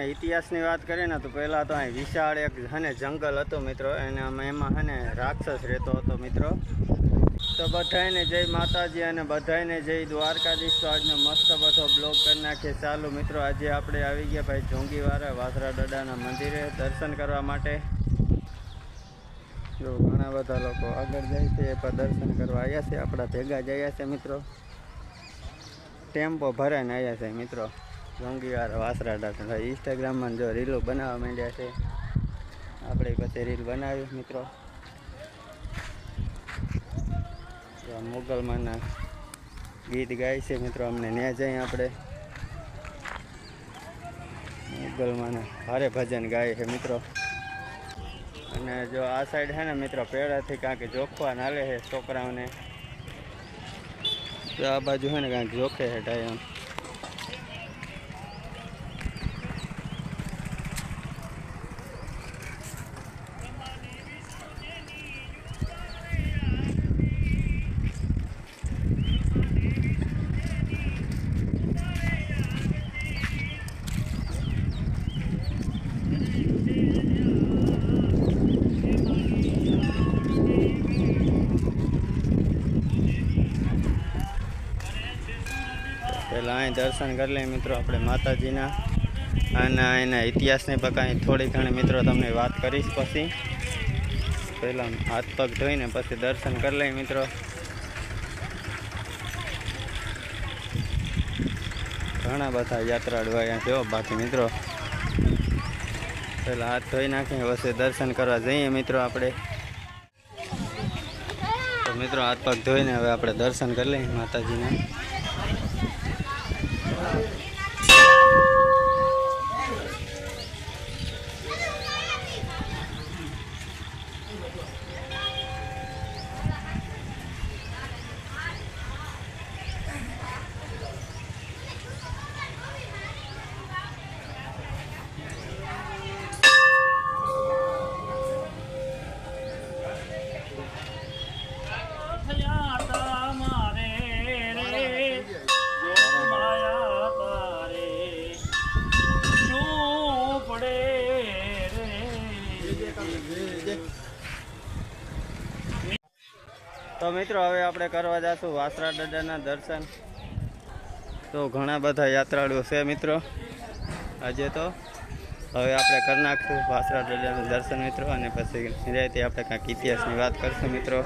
ઇતિહાસની વાત કરીએ ને તો પહેલાં તો અહીં વિશાળ એક હને જંગલ હતું મિત્રો, અને એમાં હને રાક્ષસ રહેતો હતો મિત્રો. તો બધાને જય માતાજી અને બધાને જય દ્વારકાધીશ. તો આજનો મસ્ત બધો બ્લોગ કરી નાખીએ ચાલુ મિત્રો. આજે આપણે આવી ગયા ભાઈ જોંગીવાળા વાસરા દાદાના મંદિરે દર્શન કરવા માટે. જો ઘણા બધા લોકો આગળ જાય છે, એ પણ દર્શન કરવા આવ્યા છે, આપણા ભેગા જ આવ્યા છે મિત્રો. ટેમ્પો ભરાઈને આવ્યા છે મિત્રો જોંગીવાળા વાસરા દાદા. ઇન્સ્ટાગ્રામમાં જો રીલો બનાવવા માંડ્યા છે, આપણે પછી રીલ બનાવી મિત્રો. મોગલમાંના ગીત ગાય છે મિત્રો, અમને ન્યા જઈએ આપણે. મોગલમાંના ભારે ભજન ગાય છે મિત્રો. અને જો આ સાઈડ છે ને મિત્રો પેડાથી કાંઈક જોખવા નાલે છે છોકરાઓને. તો આ બાજુ છે ને કાંઈક જોખે છે ટાઈમ. પહેલાં અહીં દર્શન કરી લઈએ મિત્રો આપણે માતાજીના, અને એના ઇતિહાસની પણ કાંઈ થોડી ઘણી મિત્રો તમને વાત કરીશ. પછી પહેલાં હાથ પગ ધોઈને પછી દર્શન કરી લઈએ મિત્રો. ઘણા બધા યાત્રાળુ અહીંયા જો બાકી મિત્રો. પહેલાં હાથ ધોઈ નાખીને પછી દર્શન કરવા જઈએ મિત્રો આપણે. તો મિત્રો હાથ પગ ધોઈને હવે આપણે દર્શન કરી લઈએ માતાજીના. તો મિત્રો હવે આપણે કરવા જઈશું વાસરા દાદાના દર્શન. તો ઘણા બધા યાત્રાળુઓ છે મિત્રો આજે. તો હવે આપણે કરી નાખશું વાસરા દાદાનું દર્શન મિત્રો, અને પછી નિરાંતે આપણે કાંઈક ઇતિહાસની વાત કરશું મિત્રો.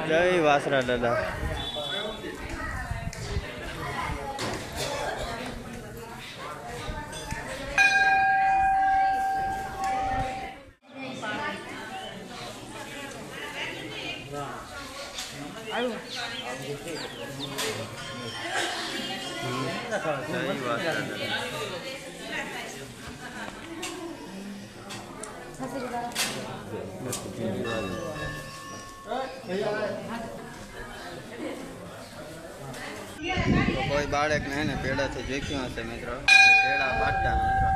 જય વાસરા દાદા. તો કોઈ બાળકને એને પેડાથી જોખ્યું હશે મિત્રો, પેડા બાટતા મિત્રો.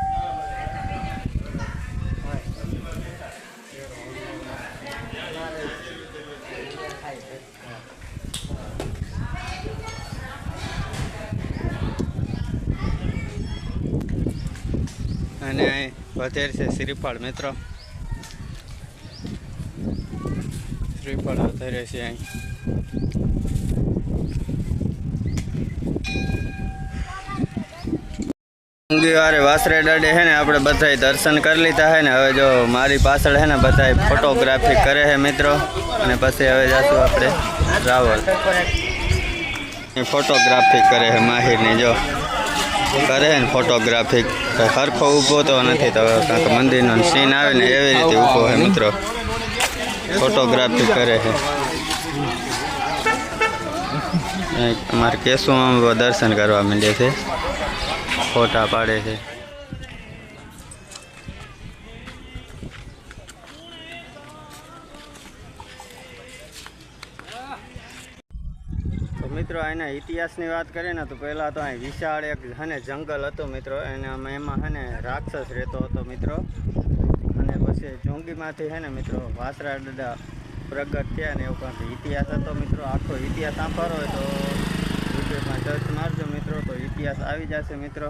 અને અહીં વધેર છે શ્રીફળ મિત્રો. શ્રીફળ વધારે છે અહીં. જોંગીવારે વાસરે દાડે છે ને આપણે બધાય દર્શન કરી લીધા છે ને. હવે જો મારી પાછળ છે ને બધાય ફોટોગ્રાફી કરે છે મિત્રો, અને પછી હવે જઈશું આપણે રાવલ. ફોટોગ્રાફી કરે છે માહિરની, જો કરે ને ફોટોગ્રાફી. સરખો ઊભો તો નથી, તો કાંઈક મંદિરનો સીન આવે ને એવી રીતે ઊભો છે મિત્રો, ફોટોગ્રાફી કરે છે. અમારે કેશુમાં દર્શન કરવા માંડે છે, ફોટા પાડે છે. તો મિત્રો એના ઇતિહાસની વાત કરીએ ને તો પહેલાં તો અહીં વિશાળ એક હને જંગલ હતું મિત્રો, અને એમાં હે ને રાક્ષસ રહેતો હતો મિત્રો. અને પછી જોંગીમાંથી હે ને મિત્રો વાસરા દાદા પ્રગટ થયા ને એવું કંઈક ઇતિહાસ હતો મિત્રો. આખો ઇતિહાસ સાંભળવો હોય તો યુટ્યુબમાં સર્ચ મારજો મિત્રો, તો ઇતિહાસ આવી જશે મિત્રો.